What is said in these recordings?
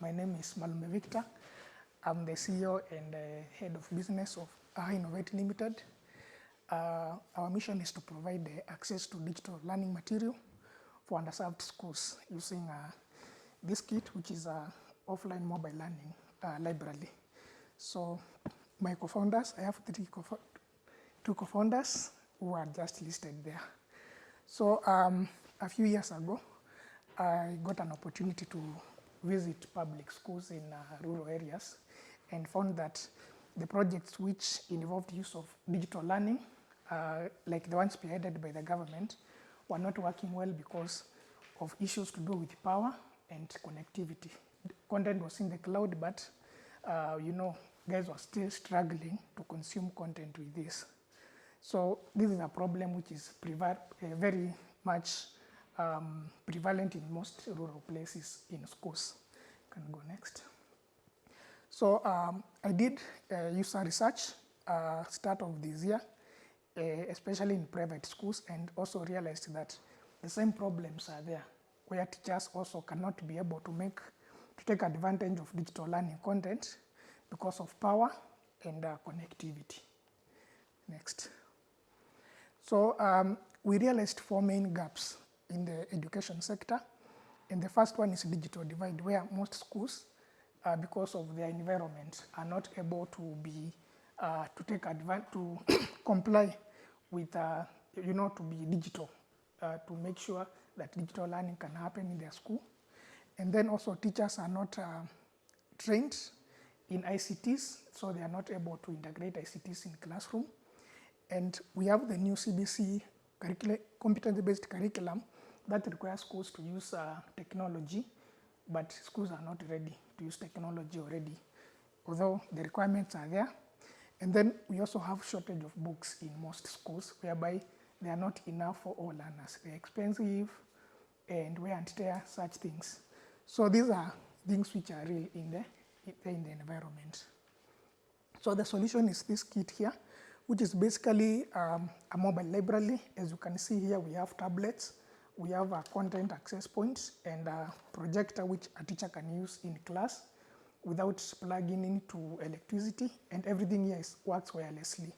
My name is Malum Victa. I'm the CEO and head of business of AhaInnovate Limited. Our mission is to provide access to digital learning material for underserved schools using this kit, which is an offline mobile learning library. So my co-founders, I have two co-founders who are just listed there. So a few years ago, I got an opportunity to visit public schools in rural areas and found that the projects which involved use of digital learning, like the ones spearheaded by the government, were not working well because of issues to do with power and connectivity. The content was in the cloud, but guys were still struggling to consume content with this. So this is a problem which is very much prevalent in most rural places in schools. Can go next. So I did user research start of this year, especially in private schools, and also realized that the same problems are there, where teachers also cannot be able to take advantage of digital learning content because of power and connectivity. Next. So we realized 4 main gaps in the education sector. And the first one is digital divide, where most schools, because of their environment, are not able to comply with, to be digital, to make sure that digital learning can happen in their school. And then also teachers are not trained in ICTs, so they are not able to integrate ICTs in classroom. And we have the new CBC competency-based curriculum that requires schools to use technology, but schools are not ready to use technology already, although the requirements are there. And then we also have shortage of books in most schools, whereby they are not enough for all learners. They're expensive and wear and tear, such things. So these are things which are real in the environment. So the solution is this kit here, which is basically a mobile library. As you can see here, we have tablets, we have content access points, and a projector which a teacher can use in class without plugging into electricity, and everything here works wirelessly.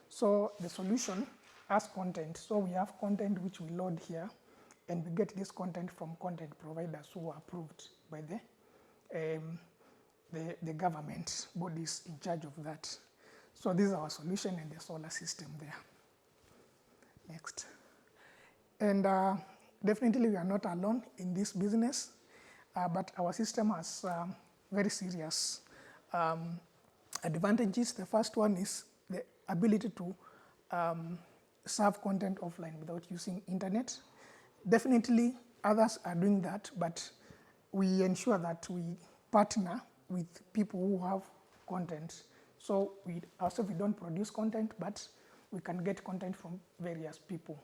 So the solution has content. So we have content which we load here, and we get this content from content providers who are approved by the government bodies in charge of that. So this is our solution and the solar system there. Next. And definitely we are not alone in this business, but our system has very serious advantages. The first one is the ability to serve content offline without using internet. Definitely others are doing that, but we ensure that we partner with people who have content. So we don't produce content, but we can get content from various people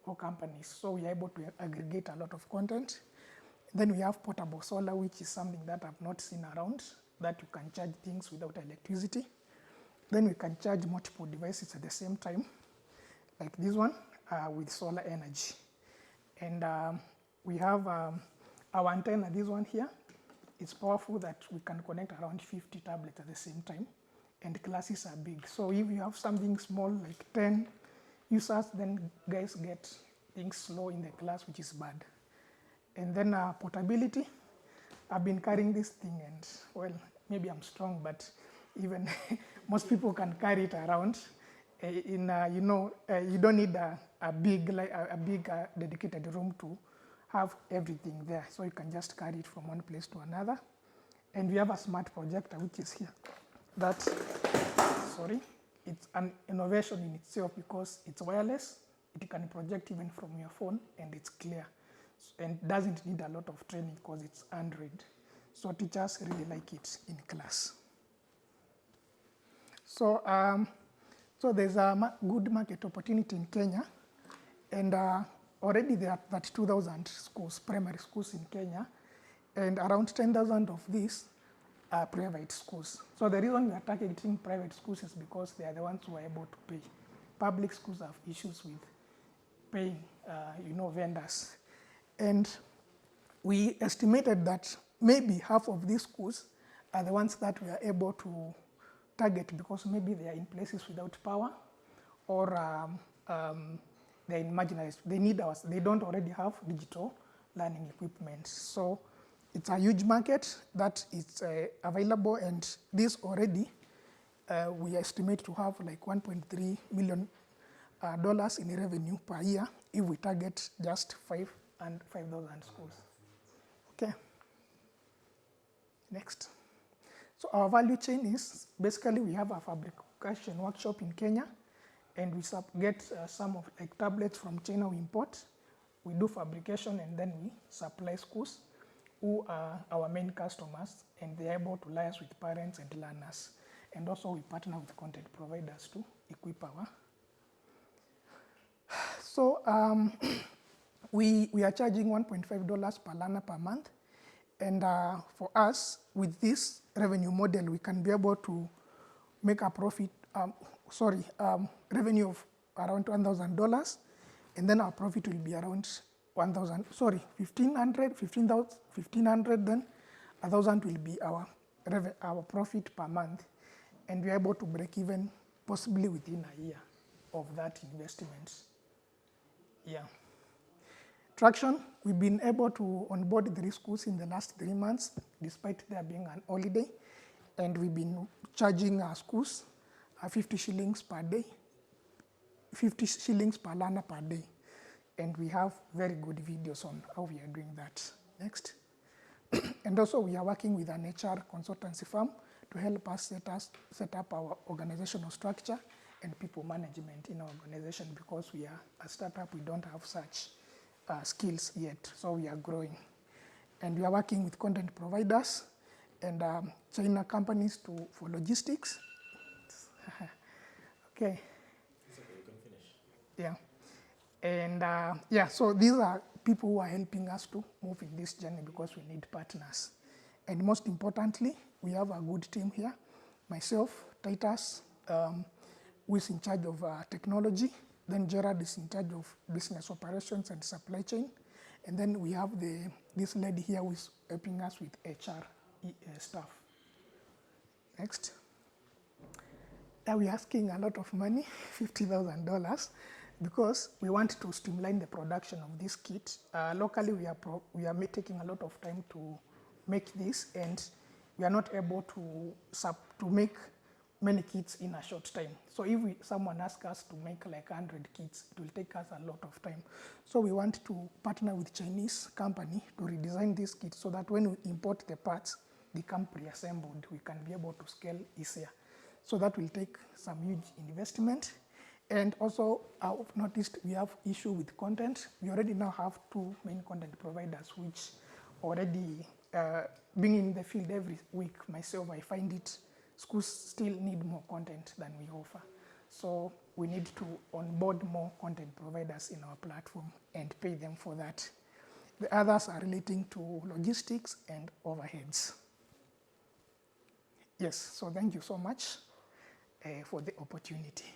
or companies. So we are able to aggregate a lot of content. Then we have portable solar, which is something that I've not seen around, that you can charge things without electricity. Then we can charge multiple devices at the same time, like this one, with solar energy. And we have our antenna, this one here. It's powerful that we can connect around 50 tablets at the same time, and classes are big. So if you have something small, like 10 users, then guys get things slow in the class, which is bad. And then portability. I've been carrying this thing, and well, maybe I'm strong, but even most people can carry it around. You don't need a big dedicated room to have everything there. So you can just carry it from one place to another. And we have a smart projector, which is here. It's an innovation in itself because it's wireless. It can project even from your phone, and it's clear. And doesn't need a lot of training because it's Android. So teachers really like it in class. So, there's a good market opportunity in Kenya, and already there are 32,000 schools, primary schools in Kenya, and around 10,000 of these are private schools. So the reason we are targeting private schools is because they are the ones who are able to pay. Public schools have issues with paying, vendors. And we estimated that maybe half of these schools are the ones that we are able to target because maybe they are in places without power, or they're in marginalized. They need us. They don't already have digital learning equipment. So it's a huge market that is available, and this already we estimate to have like $1.3 million in revenue per year if we target just 5,000 schools. Okay. Next. So our value chain is basically we have a fabrication workshop in Kenya, and we get some of like tablets from China we import. We do fabrication and then we supply schools who are our main customers, and they're able to liaise with parents and learners. And also we partner with content providers to equip our. So we are charging $1.5 per learner per month. And for us, with this revenue model, we can be able to make a profit, revenue of around $1,000, and then our profit will be around $1,500, then 1,000 will be our profit per month, and we're able to break even possibly within a year of that investment. Yeah. Traction, we've been able to onboard 3 schools in the last 3 months, despite there being an holiday, and we've been charging our schools 50 shillings per day, 50 shillings per learner per day, and we have very good videos on how we are doing that. Next. And also we are working with an HR consultancy firm to help us set up our organizational structure and people management in our organization, because we are a startup, we don't have such skills yet, so we are growing. And we are working with content providers and China companies for logistics. Okay. It's okay, you can finish. Yeah. And so these are people who are helping us to move in this journey, because we need partners. And most importantly, we have a good team here. Myself, Titus, who is in charge of technology. Then Gerard is in charge of business operations and supply chain. And then we have this lady here who is helping us with HR stuff. Next. Now we're asking a lot of money, $50,000, because we want to streamline the production of this kit. Locally, we are taking a lot of time to make this, and we are not able to make many kits in a short time. So if someone asks us to make like 100 kits, it will take us a lot of time. So we want to partner with Chinese company to redesign this kit so that when we import the parts, they come pre-assembled, we can be able to scale easier. So that will take some huge investment. And also, I've noticed we have issue with content. We already now have 2 main content providers, which already being in the field every week myself, I find it schools still need more content than we offer. So we need to onboard more content providers in our platform and pay them for that. The others are relating to logistics and overheads. Yes, so thank you so much for the opportunity.